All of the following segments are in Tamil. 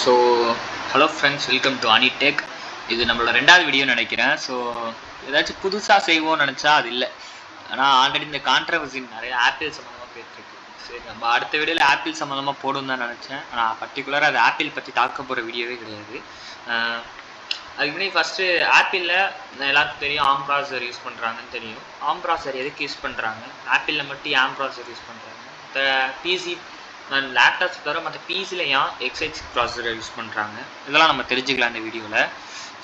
So hello friends, welcome to அனி டெக். இது நம்மளோட 2வது வீடியோ நினைக்கிறேன். ஸோ ஏதாச்சும் புதுசாக செய்வோம்னு நினச்சா அது இல்லை. ஆனால் ஆல்ரெடி இந்த கான்ட்ரவர்சி நிறைய ஆப்பிள் சம்மந்தமாக போயிட்டுருக்கு. சரி, நம்ம அடுத்த வீடியோவில் ஆப்பிள் சம்மந்தமாக போடும் தான் நினச்சேன். ஆனால் பர்டிகுலராக அது ஆப்பிள் பற்றி தாக்க போகிற வீடியோவே கிடையாது. அதுக்கு முன்னாடி ஃபஸ்ட்டு ஆப்பிளில் எல்லாருக்கும் தெரியும் ஆம் ப்ராசர் யூஸ் பண்ணுறாங்கன்னு தெரியும். ஆம் ப்ராசர் எதுக்கு யூஸ் பண்ணுறாங்க, ஆப்பிளில் மட்டும் ஆம் ப்ராசர் யூஸ் பண்ணுறாங்க, இந்த பிசி அண்ட் லேப்டாப்ஸ் தவிர மற்ற பிசியில் ஏன் x86 ப்ராசஸரை யூஸ் பண்ணுறாங்க, இதெல்லாம் நம்ம தெரிஞ்சுக்கலாம் இந்த வீடியோவில்.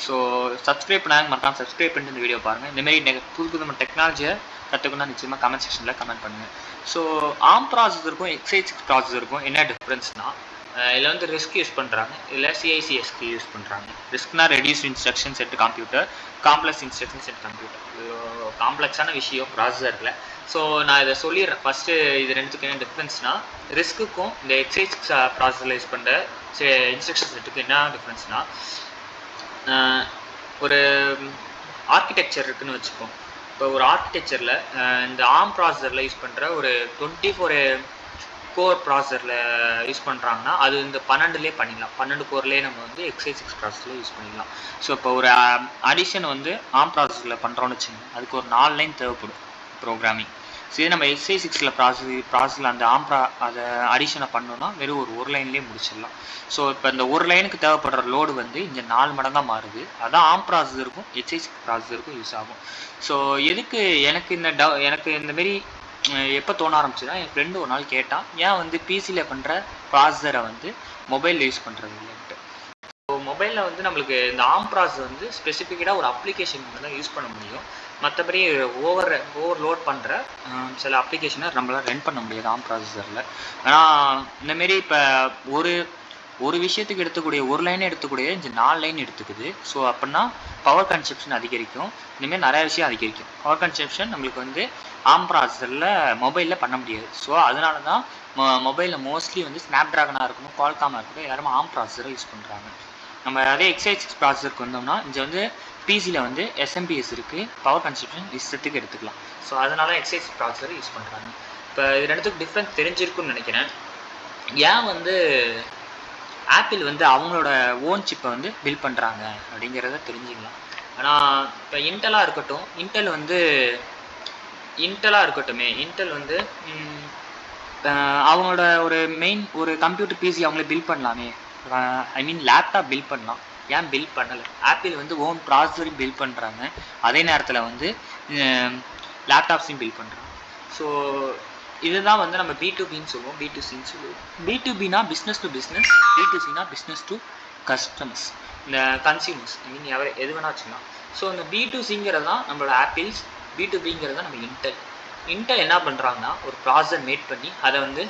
ஸோ சப்ஸ்கிரைப் பண்ணாங்க மறக்காம சப்ஸ்கிரைப் பண்ணிட்டு இந்த வீடியோ பாருங்கள். இந்தமாரி புது நம்ம டெக்னாலஜியை கற்றுக்கணும்னா நிச்சயமாக கமெண்ட் செக்ஷனில் கமெண்ட் பண்ணுங்கள். ஸோ ஆம் ப்ராசஸருக்கும் x86 ப்ராசஸருக்கும் என்ன டிஃப்ரென்ஸ்னால், இதில் வந்து ரிஸ்க் யூஸ் பண்ணுறாங்க, இதில் CICSK யூஸ் பண்ணுறாங்க. ரிஸ்க்னா reduce instruction set computer, complex instruction set computer. இது காம்ப்ளெக்ஸான விஷயம் ப்ராசஸரில். ஸோ நான் இதை சொல்லிடுறேன். ஃபஸ்ட்டு இது ரெண்டுத்துக்கு என்ன டிஃப்ரென்ஸ்னால், ரிஸ்க்குக்கும் இந்த x86 ப்ராசஸரில் யூஸ் பண்ணுற இன்ஸ்ட்ரக்ஷன் செட்டுக்கு என்ன டிஃப்ரென்ஸ்னால், ஒரு ஆர்கிடெக்சர் இருக்குதுன்னு வச்சுப்போம். இப்போ ஒரு ஆர்கிடெக்சரில் இந்த ஆம் ப்ராசஸரில் யூஸ் பண்ணுற ஒரு 24 கோர் ப்ராசஸரில் யூஸ் பண்ணுறாங்கன்னா அது இந்த 12லேயே பண்ணிடலாம். 12 கோர்லேயே நம்ம வந்து x86 ப்ராசஸரில் யூஸ் பண்ணிடலாம். ஸோ இப்போ ஒரு அடிஷன் வந்து ஆம் ப்ராசஸரில் பண்ணுறோன்னு வச்சுக்கோங்க, அதுக்கு ஒரு 4 லைன் தேவைப்படும் ப்ரோக்ராமிங். சரி, நம்ம x86 ப்ராசஸில் அந்த அதை அடிஷனை பண்ணோன்னா வெறும் ஒரு லைன்லேயே முடிச்சிடலாம். ஸோ இப்போ இந்த ஒரு லைனுக்கு தேவைப்படுற லோடு வந்து இங்கே 4 மடங்காக மாறுது. அதான் ஆம் ப்ராசஸருக்கும் x86 ப்ராசஸருக்கும் யூஸ் ஆகும். ஸோ எதுக்கு எனக்கு இந்தமாரி எப்போ தோண ஆரம்பிச்சுன்னா, என் ஃப்ரெண்டு ஒரு நாள் கேட்டான், ஏன் வந்து பிசியில் பண்ணுற ப்ராசஸரை வந்து மொபைலில் யூஸ் பண்ணுறது இல்லைன்ட்டு. ஸோ மொபைலில் வந்து நம்மளுக்கு இந்த ஆம் ப்ராசஸர் வந்து ஸ்பெசிஃபிக்காக ஒரு அப்ளிகேஷன் தான் யூஸ் பண்ண முடியும். மற்றபடி ஓவர்லோட் பண்ணுற சில அப்ளிகேஷனை நம்மளால் ரன் பண்ண முடியாது ஆம் ப்ராசஸரில். ஆனால் இந்தமாரி இப்போ ஒரு விஷயத்துக்கு எடுத்துக்கூடிய ஒரு லைனே எடுத்துக்கூடிய இந்த 4 லைன் எடுத்துக்குது. ஸோ அப்படின்னா பவர் கன்சப்ஷன் அதிகரிக்கும். இந்தமாரி நிறையா விஷயம் அதிகரிக்கும். பவர் கன்சப்ஷன் நம்மளுக்கு வந்து ஆம் ப்ராசஸரில் மொபைலில் பண்ண முடியாது. ஸோ அதனால தான் மொபைலில் மோஸ்ட்லி வந்து ஸ்னாப் ட்ராகனாக இருக்கணும், குவால்காமாக இருக்கட்டும், எல்லாரும் ஆம் ப்ராசஸரை யூஸ் பண்ணுறாங்க. நம்ம அதே x86 ப்ராசஸருக்கு வந்தோம்னா இங்கே வந்து பிசியில் வந்து SMPS இருக்குது, பவர் கன்சப்ஷன் இஷ்டத்துக்கு எடுத்துக்கலாம். ஸோ அதனால x86 ப்ராசஸரை யூஸ் பண்ணுறாங்க. இப்போ இது ரெண்டுத்துக்கு டிஃப்ரென்ஸ் தெரிஞ்சிருக்குன்னு நினைக்கிறேன். ஏன் வந்து ஆப்பிள் வந்து அவங்களோட ஓன் சிப்பை வந்து பில்ட் பண்ணுறாங்க அப்படிங்கிறத தெரிஞ்சுக்கலாம். ஆனால் இப்போ இன்டெல் வந்து அவங்களோட ஒரு கம்ப்யூட்டர் பிசி அவங்களே பில்ட் பண்ணலாமே, ஐ மீன் லேப்டாப் பில்ட் பண்ணலாம், ஏன் பில்ட் பண்ணலை? ஆப்பிள் வந்து ஓன் ப்ராசஸரையும் பில்ட் பண்ணுறாங்க, அதே நேரத்தில் வந்து லேப்டாப்ஸையும் பில்ட் பண்ணுறாங்க. ஸோ இதுதான் வந்து நம்ம B2Bன்னு சொல்லுவோம், B2Cன்னு சொல்லுவோம். B2Bனா பிஸ்னஸ் டு பிஸ்னஸ், B2Cனா பிஸ்னஸ் டு கஸ்டமர்ஸ், இந்த கன்சியூமர்ஸ், ஐ மீன் எது வேணா வச்சுக்கலாம். ஸோ இந்த B2Cங்கிறது தான் நம்மளோட ஆப்பிள்ஸ், B2Bங்கிறது தான் நம்ம இன்டெல் என்ன பண்ணுறாங்கன்னா ஒரு ப்ராசஸர் மேட் பண்ணி அதை வந்து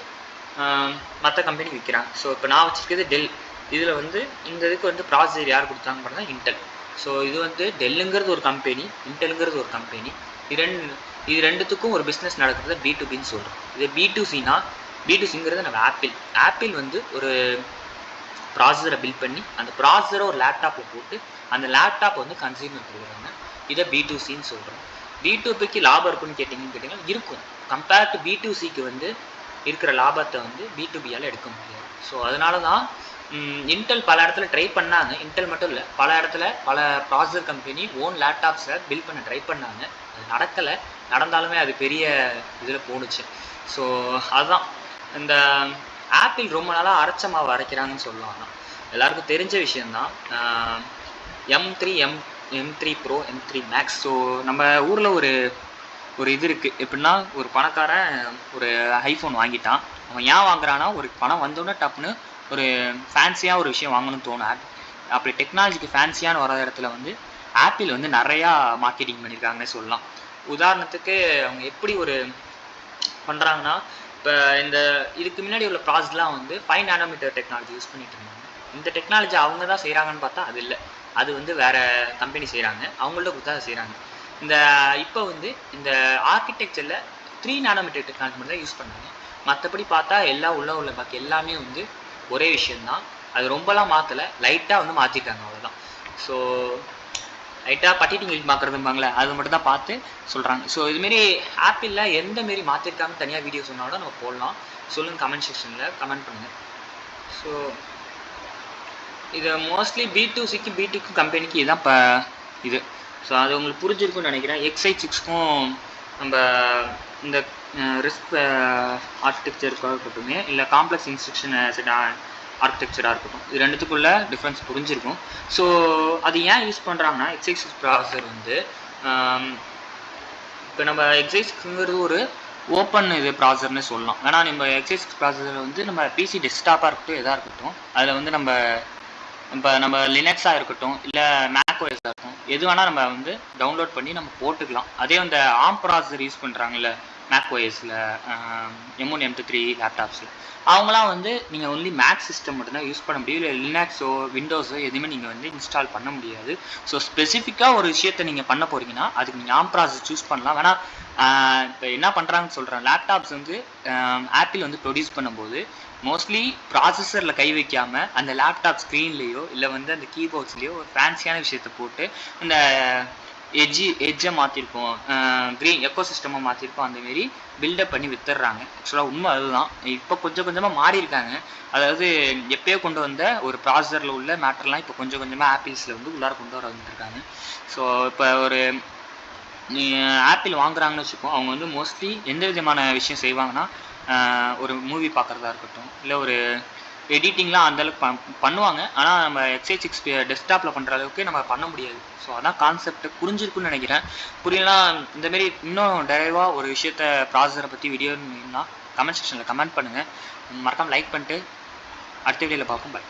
மற்ற கம்பெனி விற்கிறாங்க. ஸோ இப்போ நான் வச்சுருக்கிறது டெல். இதில் வந்து இந்த இதுக்கு வந்து ப்ராசஸர் யார் கொடுத்தாங்க பார்த்தா இன்டெல். ஸோ இது வந்து டெல்லுங்கிறது ஒரு கம்பெனி, இன்டெலுங்கிறது ஒரு கம்பெனி. இது ரெண்டுத்துக்கும் ஒரு பிஸ்னஸ் நடக்கிறது B2Bன்னு சொல்கிறோம். இது B2Cங்கிறது நம்ம ஆப்பிள் வந்து ஒரு ப்ராசஸரை பில்ட் பண்ணி அந்த ப்ராசஸரை ஒரு லேப்டாப்பில் போட்டு அந்த லேப்டாப்பை வந்து கன்சியூமர் கொடுக்குறாங்க. இதை B2Cன்னு சொல்கிறோம். B2Bக்கு லாபம் இருக்குன்னு கேட்டிங்கன்னா இருக்கும். கம்பேர்ட் டு B2Cக்கு வந்து இருக்கிற லாபத்தை வந்து B2Bயால் எடுக்க முடியாது. ஸோ அதனால தான் இன்டெல் பல இடத்துல ட்ரை பண்ணாங்க. இன்டெல் மட்டும் இல்லை, பல ப்ராசஸர் கம்பெனி ஓன் லேப்டாப்ஸை பில்ட் பண்ண ட்ரை பண்ணாங்க. அது நடக்கலை. நடந்தாலுமே அது பெரிய இதில் போணுச்சு. ஸோ அதுதான் இந்த ஆப்பிள் ரொம்ப நாளாக அரைச்ச மாவு அரைக்கிறாங்கன்னு சொல்லலாம். எல்லாருக்கும் தெரிஞ்ச விஷயந்தான். M3 Pro, M3 Max. So நம்ம ஊரில் ஒரு இது இருக்குது. எப்படின்னா, ஒரு பணக்காரன் ஒரு ஐஃபோன் வாங்கிட்டான். அவன் ஏன் வாங்குறான்னா, ஒரு பணம் வந்தோடனே டப்புன்னு ஒரு ஃபேன்சியாக ஒரு விஷயம் வாங்கணும்னு தோணும். அப்படி டெக்னாலஜிக்கு ஃபேன்சியான வர இடத்துல வந்து ஆப்பிள் வந்து நிறையா மார்க்கெட்டிங் பண்ணியிருக்காங்கன்னு சொல்லலாம். உதாரணத்துக்கு அவங்க எப்படி ஒரு பண்ணுறாங்கன்னா, இப்போ இதுக்கு முன்னாடி உள்ள ப்ராசஸ்லாம் வந்து 5 நானோமீட்டர் டெக்னாலஜி யூஸ் பண்ணிட்டு இருந்தாங்க. இந்த டெக்னாலஜி அவங்க தான் செய்கிறாங்கன்னு பார்த்தா அது இல்லை, அது வந்து வேறு கம்பெனி செய்கிறாங்க, அவங்கள்ட்ட கொடுத்தா அதை செய்கிறாங்க. இப்போ வந்து இந்த ஆர்கிடெக்சரில் 3 நானோமீட்டர் டெக்னாலஜி மட்டும் தான் யூஸ் பண்ணாங்க. மற்றபடி பார்த்தா உள்ள பாக்கி எல்லாமே வந்து ஒரே விஷயந்தான். அது ரொம்பலாம் மாற்றலை, லைட்டாக வந்து மாற்றிருக்காங்க, அவ்வளோதான். ஸோ லைட்டாக பட்டிட்டிங் பார்க்குறதும்பாங்களே, அது மட்டும் தான் பார்த்து சொல்கிறாங்க. ஸோ இதுமாரி ஆப்பிளில் எந்த மாரி மாற்றிருக்காங்கன்னு தனியாக வீடியோ சொன்னாலும் நம்ம போடலாம். சொல்லுங்கள், கமெண்ட் செக்ஷனில் கமெண்ட் பண்ணுங்கள். ஸோ இது மோஸ்ட்லி B2Cக்கு B2க்கும் கம்பெனிக்கு இதுதான் இப்போ இது. ஸோ அது உங்களுக்கு புரிஞ்சிருக்கும்னு நினைக்கிறேன். x86க்கும் நம்ம இந்த ரிஸ்க் ஆர்கிடெக்சருக்காக இருக்கட்டும், இல்லை காம்ப்ளெக்ஸ் இன்ஸ்ட்ரக்ஷன் செட் ஆர்கிடெக்சராக இருக்கட்டும், இது ரெண்டுத்துக்குள்ள டிஃப்ரென்ஸ் புரிஞ்சிருக்கும். ஸோ அது ஏன் யூஸ் பண்ணுறாங்கன்னா x86 ப்ராசஸர் வந்து இப்போ நம்ம x86ங்கிறது ஒரு ஓப்பன் இது ப்ராசஸர்னு சொல்லலாம். ஏன்னா நம்ம x86 ப்ராசஸர் வந்து நம்ம பிசி டெஸ்க்டாப்பாக இருக்கட்டும், எதாக இருக்கட்டும், அதில் வந்து நம்ம லினக்ஸாக இருக்கட்டும், இல்லை மேக் ஓஎஸாக இருக்கட்டும், எது வேணால் நம்ம வந்து டவுன்லோட் பண்ணி நம்ம போட்டுக்கலாம். அதே அந்த ஆர்ம் ப்ராசஸர் யூஸ் பண்ணுறாங்கல்ல மேக் ஓஎஸில், M1 M2 3 லேப்டாப்ஸில், அவங்களாம் வந்து நீங்கள் ஒன்லி மேக் சிஸ்டம் மட்டும்தான் யூஸ் பண்ண முடியும். இல்லை லினக்ஸோ விண்டோஸோ எதுவுமே நீங்கள் வந்து இன்ஸ்டால் பண்ண முடியாது. ஸோ ஸ்பெசிஃபிக்காக ஒரு விஷயத்தை நீங்கள் பண்ண போகிறீங்கன்னா அதுக்கு நீங்கள் ஆர்ம் ப்ராசஸ் சூஸ் பண்ணலாம். வேணா இப்போ என்ன பண்ணுறாங்கன்னு சொல்கிறேன், லேப்டாப்ஸ் வந்து ஆப்பிள் வந்து ப்ரொடியூஸ் பண்ணும்போது மோஸ்ட்லி ப்ராசஸரில் கை வைக்காமல் அந்த லேப்டாப் ஸ்க்ரீன்லேயோ இல்லை வந்து அந்த கீபோர்ட்ஸ்லேயோ ஒரு ஃபேன்சியான விஷயத்தை போட்டு இந்த எட்ஜை மாற்றிருக்கோம், க்ரீன் எக்கோ சிஸ்டமாக மாற்றிருக்கோம், அந்தமாரி பில்டப் பண்ணி வித்துடுறாங்க. ஆக்சுவலாக உண்மை அதுதான். இப்போ கொஞ்சம் கொஞ்சமாக மாறி இருக்காங்க. அதாவது எப்பயோ கொண்டு வந்த ஒரு ப்ராசஸரில் உள்ள மேட்டர்லாம் இப்போ கொஞ்சம் கொஞ்சமாக ஆப்பிள்ஸில் வந்து உள்ளார கொண்டு வர வந்துருக்காங்க. ஸோ இப்போ ஒரு ஆப்பிள் வாங்குறாங்கன்னு வச்சுக்கோ, அவங்க வந்து மோஸ்ட்லி எந்த விதமான விஷயம் செய்வாங்கன்னா, ஒரு மூவி பார்க்குறதா இருக்கட்டும், இல்லை ஒரு எடிட்டிங்லாம் அந்தளவுக்கு பண்ணுவாங்க. ஆனால் நம்ம x86 டெஸ்க்டாப்பில் பண்ணுற அளவுக்கு நம்ம பண்ண முடியாது. ஸோ அதான் கான்செப்ட். புரிஞ்சிருக்குன்னு நினைக்கிறேன். புரியலாம் இந்தமாரி இன்னும் டெரைவாக ஒரு விஷயத்த ப்ராசஸரை பற்றி வீடியோன்னா கமெண்ட் செக்ஷனில் கமெண்ட் பண்ணுங்கள். மறக்காமல் லைக் பண்ணிட்டு அடுத்த வீடியோவில் பார்ப்போம். பை.